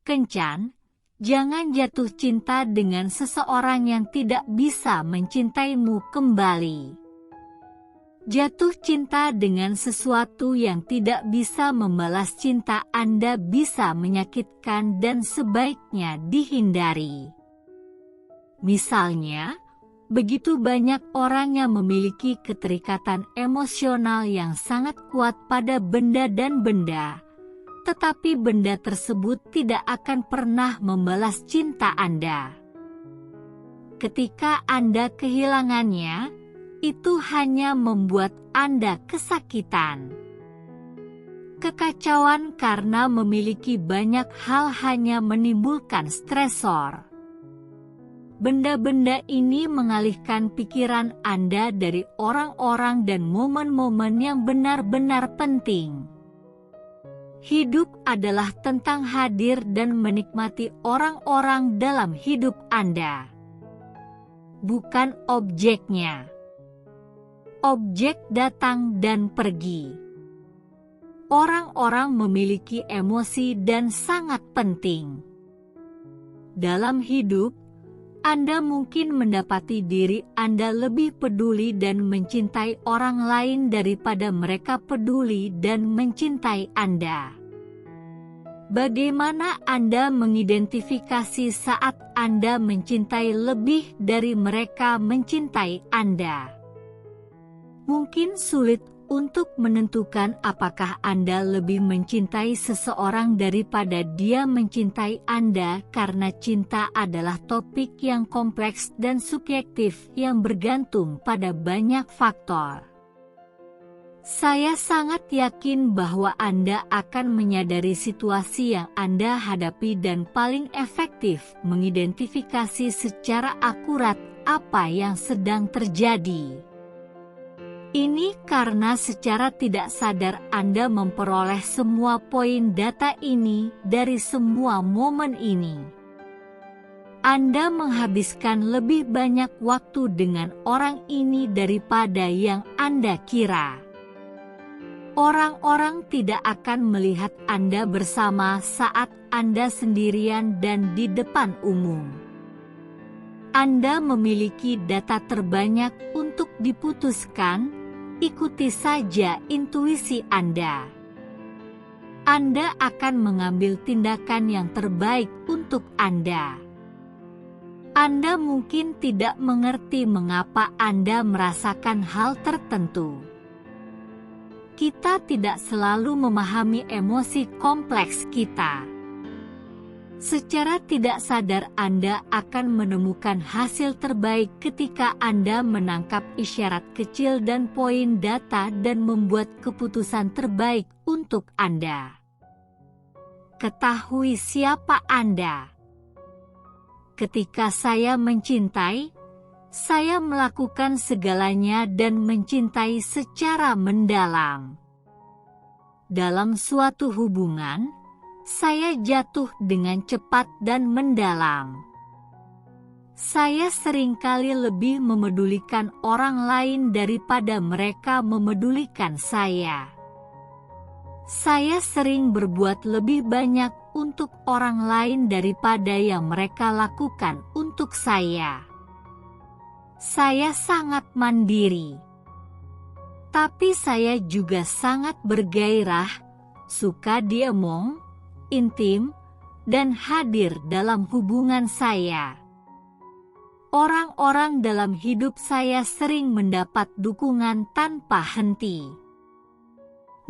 kencan, jangan jatuh cinta dengan seseorang yang tidak bisa mencintaimu kembali. Jatuh cinta dengan sesuatu yang tidak bisa membalas cinta Anda bisa menyakitkan dan sebaiknya dihindari. Misalnya, begitu banyak orang yang memiliki keterikatan emosional yang sangat kuat pada benda dan benda, tetapi benda tersebut tidak akan pernah membalas cinta Anda. Ketika Anda kehilangannya, itu hanya membuat Anda kesakitan. Kekacauan karena memiliki banyak hal hanya menimbulkan stresor. Benda-benda ini mengalihkan pikiran Anda dari orang-orang dan momen-momen yang benar-benar penting. Hidup adalah tentang hadir dan menikmati orang-orang dalam hidup Anda, bukan objeknya. Objek datang dan pergi. Orang-orang memiliki emosi dan sangat penting. Dalam hidup, Anda mungkin mendapati diri Anda lebih peduli dan mencintai orang lain daripada mereka peduli dan mencintai Anda. Bagaimana Anda mengidentifikasi saat Anda mencintai lebih dari mereka mencintai Anda? Mungkin sulit untuk menentukan apakah Anda lebih mencintai seseorang daripada dia mencintai Anda karena cinta adalah topik yang kompleks dan subjektif yang bergantung pada banyak faktor. Saya sangat yakin bahwa Anda akan menyadari situasi yang Anda hadapi dan paling efektif mengidentifikasi secara akurat apa yang sedang terjadi. Ini karena secara tidak sadar Anda memperoleh semua poin data ini dari semua momen ini. Anda menghabiskan lebih banyak waktu dengan orang ini daripada yang Anda kira. Orang-orang tidak akan melihat Anda bersama saat Anda sendirian dan di depan umum. Anda memiliki data terbanyak untuk diputuskan. Ikuti saja intuisi Anda. Anda akan mengambil tindakan yang terbaik untuk Anda. Anda mungkin tidak mengerti mengapa Anda merasakan hal tertentu. Kita tidak selalu memahami emosi kompleks kita. Secara tidak sadar Anda akan menemukan hasil terbaik ketika Anda menangkap isyarat kecil dan poin data dan membuat keputusan terbaik untuk Anda. Ketahui siapa Anda. Ketika saya mencintai, saya melakukan segalanya dan mencintai secara mendalam. Dalam suatu hubungan, saya jatuh dengan cepat dan mendalam. Saya seringkali lebih memedulikan orang lain daripada mereka memedulikan saya. Saya sering berbuat lebih banyak untuk orang lain daripada yang mereka lakukan untuk saya. Saya sangat mandiri. Tapi saya juga sangat bergairah, suka diemong, intim, dan hadir dalam hubungan saya. Orang-orang dalam hidup saya sering mendapat dukungan tanpa henti.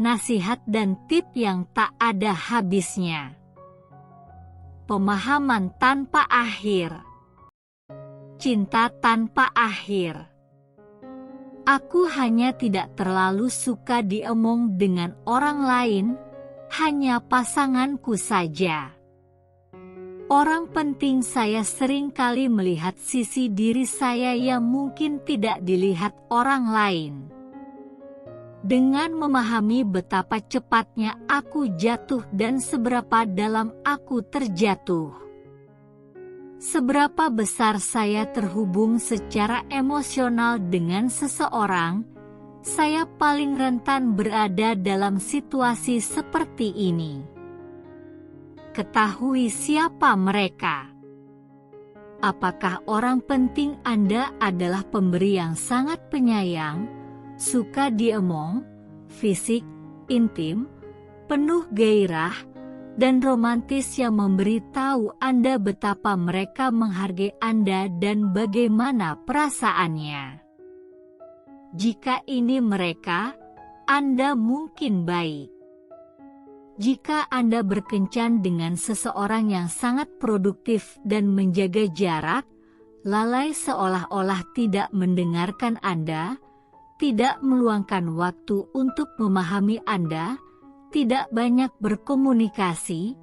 Nasihat dan tip yang tak ada habisnya. Pemahaman tanpa akhir. Cinta tanpa akhir. Aku hanya tidak terlalu suka diemong dengan orang lain, hanya pasanganku saja. Orang penting saya sering kali melihat sisi diri saya yang mungkin tidak dilihat orang lain. Dengan memahami betapa cepatnya aku jatuh dan seberapa dalam aku terjatuh. Seberapa besar saya terhubung secara emosional dengan seseorang, saya paling rentan berada dalam situasi seperti ini. ketahui siapa mereka. Apakah orang penting Anda adalah pemberi yang sangat penyayang, suka diemong, fisik, intim, penuh gairah, dan romantis yang memberitahu Anda betapa mereka menghargai Anda dan bagaimana perasaannya? Jika ini mereka, Anda mungkin baik. Jika Anda berkencan dengan seseorang yang sangat produktif dan menjaga jarak, lalai seolah-olah tidak mendengarkan Anda, tidak meluangkan waktu untuk memahami Anda, tidak banyak berkomunikasi,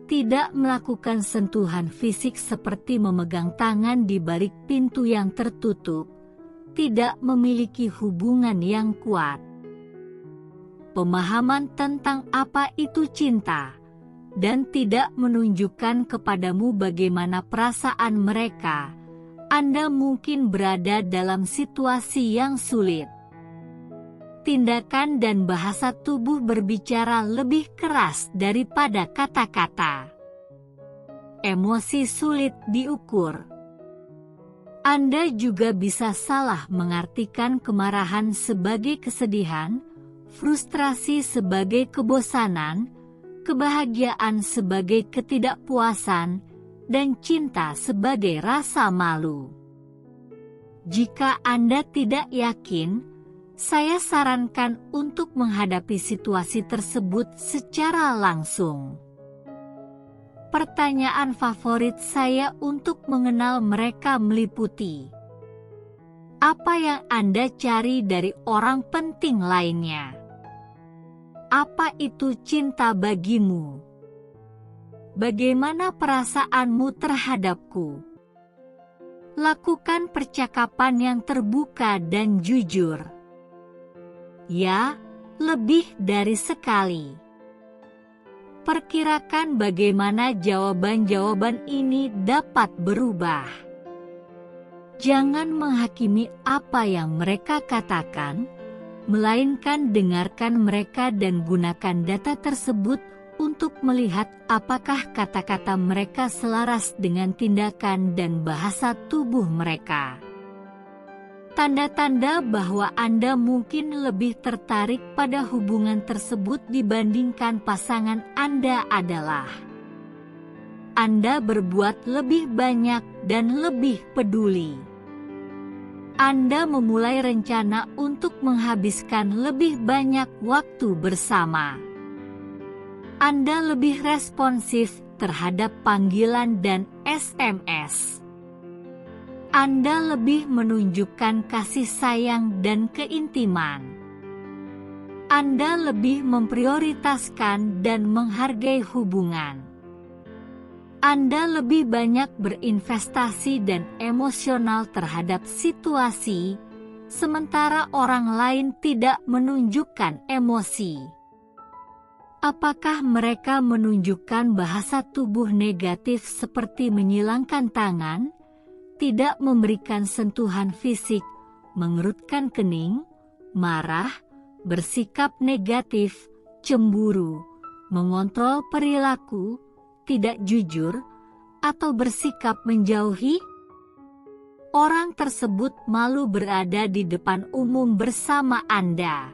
tidak melakukan sentuhan fisik seperti memegang tangan di balik pintu yang tertutup, tidak memiliki hubungan yang kuat. Pemahaman tentang apa itu cinta, dan tidak menunjukkan kepadamu bagaimana perasaan mereka, Anda mungkin berada dalam situasi yang sulit. Tindakan dan bahasa tubuh berbicara lebih keras daripada kata-kata. Emosi sulit diukur. Anda juga bisa salah mengartikan kemarahan sebagai kesedihan, frustrasi sebagai kebosanan, kebahagiaan sebagai ketidakpuasan, dan cinta sebagai rasa malu. Jika Anda tidak yakin, saya sarankan untuk menghadapi situasi tersebut secara langsung. Pertanyaan favorit saya untuk mengenal mereka meliputi: apa yang Anda cari dari orang penting lainnya? Apa itu cinta bagimu? Bagaimana perasaanmu terhadapku? Lakukan percakapan yang terbuka dan jujur. Ya, lebih dari sekali. Perkirakan bagaimana jawaban-jawaban ini dapat berubah. Jangan menghakimi apa yang mereka katakan, melainkan dengarkan mereka dan gunakan data tersebut untuk melihat apakah kata-kata mereka selaras dengan tindakan dan bahasa tubuh mereka. Tanda-tanda bahwa Anda mungkin lebih tertarik pada hubungan tersebut dibandingkan pasangan Anda adalah: Anda berbuat lebih banyak dan lebih peduli. Anda memulai rencana untuk menghabiskan lebih banyak waktu bersama. Anda lebih responsif terhadap panggilan dan SMS. Anda lebih menunjukkan kasih sayang dan keintiman. Anda lebih memprioritaskan dan menghargai hubungan. Anda lebih banyak berinvestasi dan emosional terhadap situasi, sementara orang lain tidak menunjukkan emosi. Apakah mereka menunjukkan bahasa tubuh negatif seperti menyilangkan tangan, tidak memberikan sentuhan fisik, mengerutkan kening, marah, bersikap negatif, cemburu, mengontrol perilaku, tidak jujur, atau bersikap menjauhi? Orang tersebut malu berada di depan umum bersama Anda.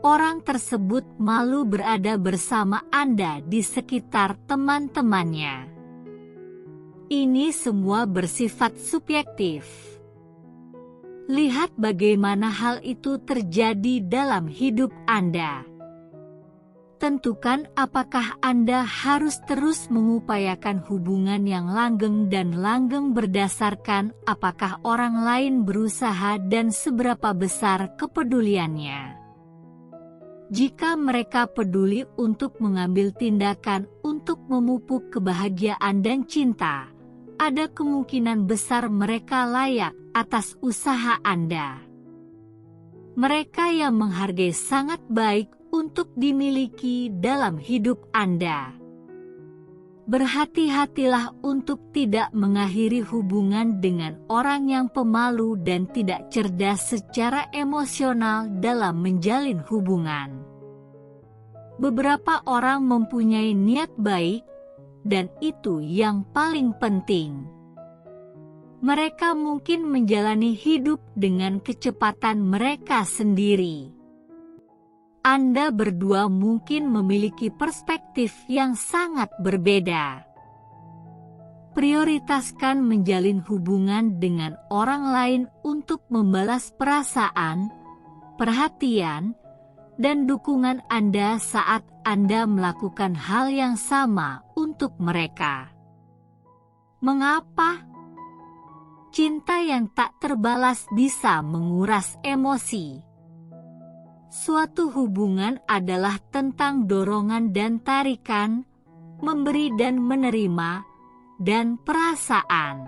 Orang tersebut malu berada bersama Anda di sekitar teman-temannya. Ini semua bersifat subjektif. Lihat bagaimana hal itu terjadi dalam hidup Anda. Tentukan apakah Anda harus terus mengupayakan hubungan yang langgeng dan langgeng berdasarkan apakah orang lain berusaha dan seberapa besar kepeduliannya. Jika mereka peduli untuk mengambil tindakan untuk memupuk kebahagiaan dan cinta, ada kemungkinan besar mereka layak atas usaha Anda. Mereka yang menghargai sangat baik untuk dimiliki dalam hidup Anda. Berhati-hatilah untuk tidak mengakhiri hubungan dengan orang yang pemalu dan tidak cerdas secara emosional dalam menjalin hubungan. Beberapa orang mempunyai niat baik, dan itu yang paling penting. Mereka mungkin menjalani hidup dengan kecepatan mereka sendiri. Anda berdua mungkin memiliki perspektif yang sangat berbeda. Prioritaskan menjalin hubungan dengan orang lain untuk membalas perasaan, perhatian, dan dukungan Anda saat Anda melakukan hal yang sama untuk mereka. Mengapa? Cinta yang tak terbalas bisa menguras emosi. Suatu hubungan adalah tentang dorongan dan tarikan, memberi dan menerima, dan perasaan.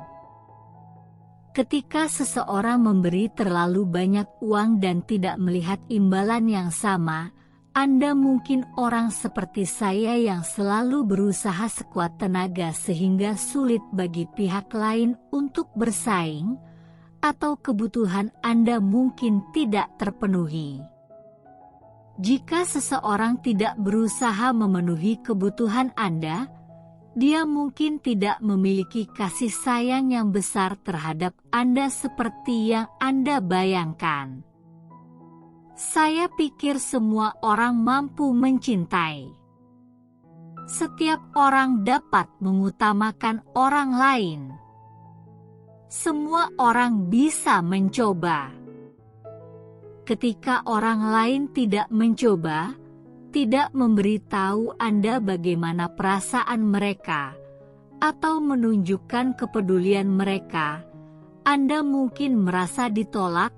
Ketika seseorang memberi terlalu banyak uang dan tidak melihat imbalan yang sama, Anda mungkin orang seperti saya yang selalu berusaha sekuat tenaga sehingga sulit bagi pihak lain untuk bersaing, atau kebutuhan Anda mungkin tidak terpenuhi. Jika seseorang tidak berusaha memenuhi kebutuhan Anda, dia mungkin tidak memiliki kasih sayang yang besar terhadap Anda seperti yang Anda bayangkan. Saya pikir semua orang mampu mencintai. Setiap orang dapat mengutamakan orang lain. Semua orang bisa mencoba. Ketika orang lain tidak mencoba, tidak memberitahu Anda bagaimana perasaan mereka, atau menunjukkan kepedulian mereka, Anda mungkin merasa ditolak,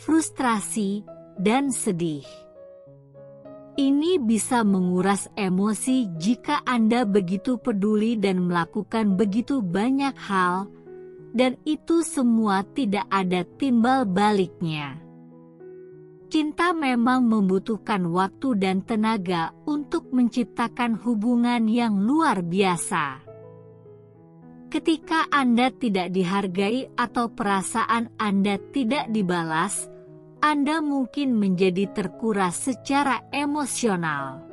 frustrasi, dan sedih. Ini bisa menguras emosi jika Anda begitu peduli dan melakukan begitu banyak hal, dan itu semua tidak ada timbal baliknya. Cinta memang membutuhkan waktu dan tenaga untuk menciptakan hubungan yang luar biasa. Ketika Anda tidak dihargai atau perasaan Anda tidak dibalas, Anda mungkin menjadi terkuras secara emosional.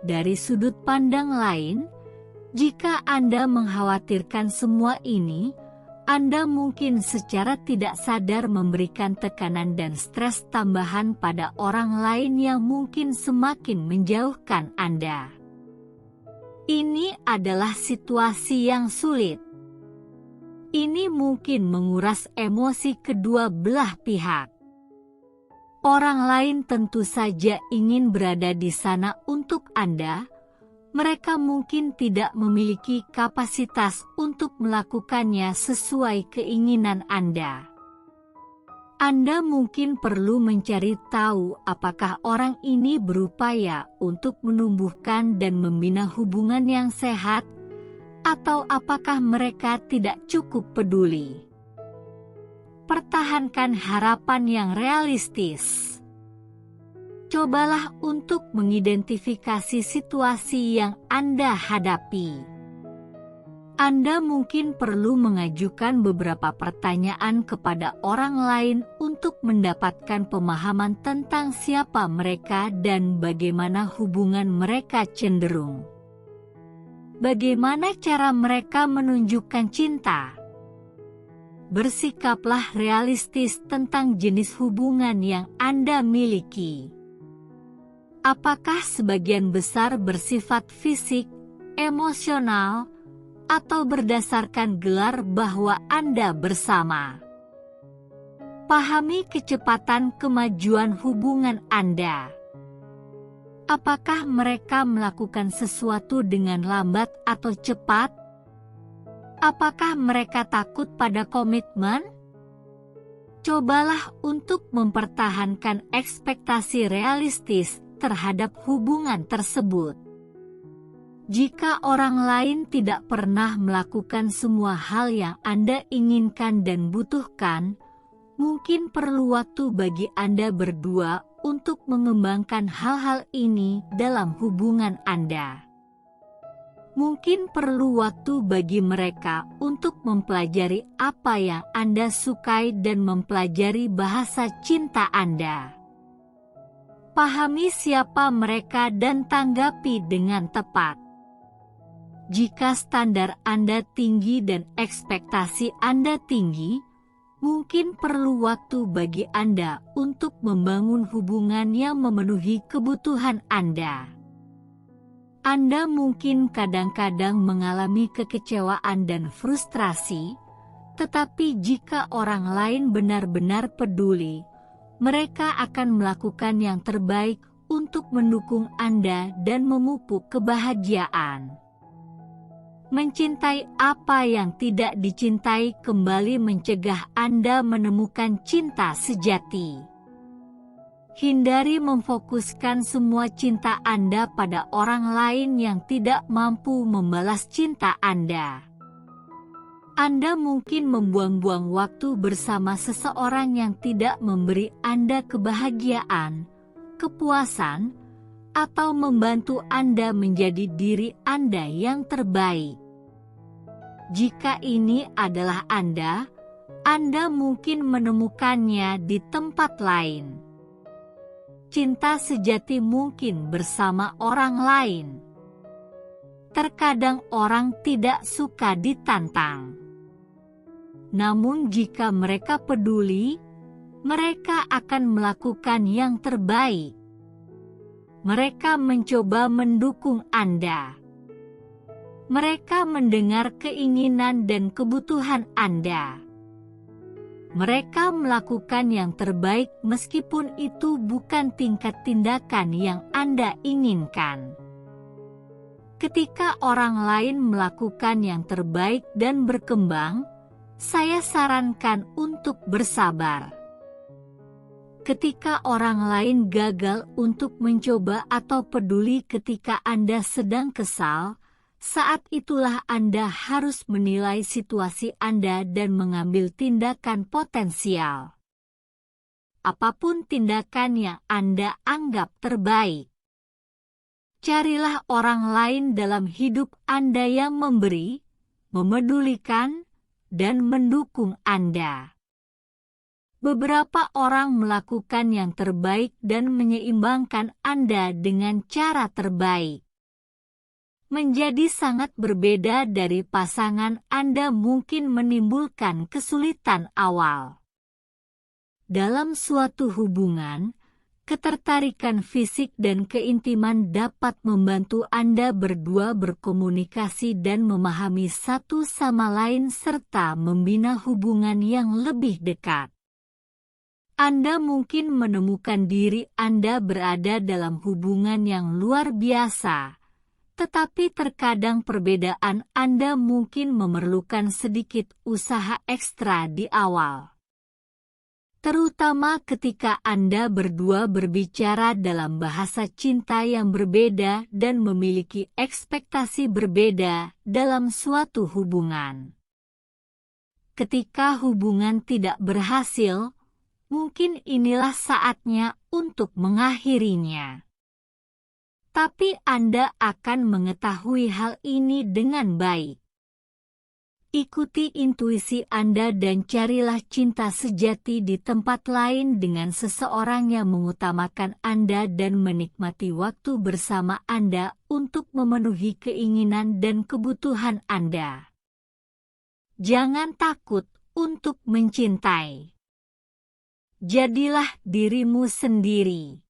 Dari sudut pandang lain, jika Anda mengkhawatirkan semua ini, Anda mungkin secara tidak sadar memberikan tekanan dan stres tambahan pada orang lain yang mungkin semakin menjauhkan Anda. Ini adalah situasi yang sulit. Ini mungkin menguras emosi kedua belah pihak. Orang lain tentu saja ingin berada di sana untuk Anda. Mereka mungkin tidak memiliki kapasitas untuk melakukannya sesuai keinginan Anda. Anda mungkin perlu mencari tahu apakah orang ini berupaya untuk menumbuhkan dan membina hubungan yang sehat, atau apakah mereka tidak cukup peduli. Pertahankan harapan yang realistis. Cobalah untuk mengidentifikasi situasi yang Anda hadapi. Anda mungkin perlu mengajukan beberapa pertanyaan kepada orang lain untuk mendapatkan pemahaman tentang siapa mereka dan bagaimana hubungan mereka cenderung. Bagaimana cara mereka menunjukkan cinta? Bersikaplah realistis tentang jenis hubungan yang Anda miliki. Apakah sebagian besar bersifat fisik, emosional, atau berdasarkan gelar bahwa Anda bersama? Pahami kecepatan kemajuan hubungan Anda. Apakah mereka melakukan sesuatu dengan lambat atau cepat? Apakah mereka takut pada komitmen? Cobalah untuk mempertahankan ekspektasi realistis terhadap hubungan tersebut. Jika orang lain tidak pernah melakukan semua hal yang Anda inginkan dan butuhkan, mungkin perlu waktu bagi Anda berdua untuk mengembangkan hal-hal ini dalam hubungan Anda. Mungkin perlu waktu bagi mereka untuk mempelajari apa yang Anda sukai dan mempelajari bahasa cinta Anda. Pahami siapa mereka dan tanggapi dengan tepat. Jika standar Anda tinggi dan ekspektasi Anda tinggi, mungkin perlu waktu bagi Anda untuk membangun hubungan yang memenuhi kebutuhan Anda. Anda mungkin kadang-kadang mengalami kekecewaan dan frustrasi, tetapi jika orang lain benar-benar peduli, mereka akan melakukan yang terbaik untuk mendukung Anda dan memupuk kebahagiaan. Mencintai apa yang tidak dicintai kembali mencegah Anda menemukan cinta sejati. Hindari memfokuskan semua cinta Anda pada orang lain yang tidak mampu membalas cinta Anda. Anda mungkin membuang-buang waktu bersama seseorang yang tidak memberi Anda kebahagiaan, kepuasan, atau membantu Anda menjadi diri Anda yang terbaik. Jika ini adalah Anda mungkin menemukannya di tempat lain. Cinta sejati mungkin bersama orang lain. Terkadang orang tidak suka ditantang. Namun jika mereka peduli, mereka akan melakukan yang terbaik. Mereka mencoba mendukung Anda. Mereka mendengar keinginan dan kebutuhan Anda. Mereka melakukan yang terbaik meskipun itu bukan tingkat tindakan yang Anda inginkan. Ketika orang lain melakukan yang terbaik dan berkembang, saya sarankan untuk bersabar. Ketika orang lain gagal untuk mencoba atau peduli ketika Anda sedang kesal, saat itulah Anda harus menilai situasi Anda dan mengambil tindakan potensial. Apapun tindakan yang Anda anggap terbaik. Carilah orang lain dalam hidup Anda yang memberi, memedulikan, dan mendukung Anda. Beberapa orang melakukan yang terbaik dan menyeimbangkan Anda dengan cara terbaik. Menjadi sangat berbeda dari pasangan Anda mungkin menimbulkan kesulitan awal. Dalam suatu hubungan, ketertarikan fisik dan keintiman dapat membantu Anda berdua berkomunikasi dan memahami satu sama lain serta membina hubungan yang lebih dekat. Anda mungkin menemukan diri Anda berada dalam hubungan yang luar biasa, tetapi terkadang perbedaan Anda mungkin memerlukan sedikit usaha ekstra di awal. Terutama ketika Anda berdua berbicara dalam bahasa cinta yang berbeda dan memiliki ekspektasi berbeda dalam suatu hubungan. Ketika hubungan tidak berhasil, mungkin inilah saatnya untuk mengakhirinya. Tapi Anda akan mengetahui hal ini dengan baik. Ikuti intuisi Anda dan carilah cinta sejati di tempat lain dengan seseorang yang mengutamakan Anda dan menikmati waktu bersama Anda untuk memenuhi keinginan dan kebutuhan Anda. Jangan takut untuk mencintai. Jadilah dirimu sendiri.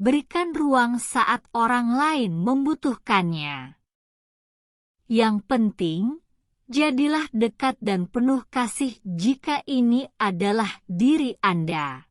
Berikan ruang saat orang lain membutuhkannya. Yang penting, jadilah dekat dan penuh kasih jika ini adalah diri Anda.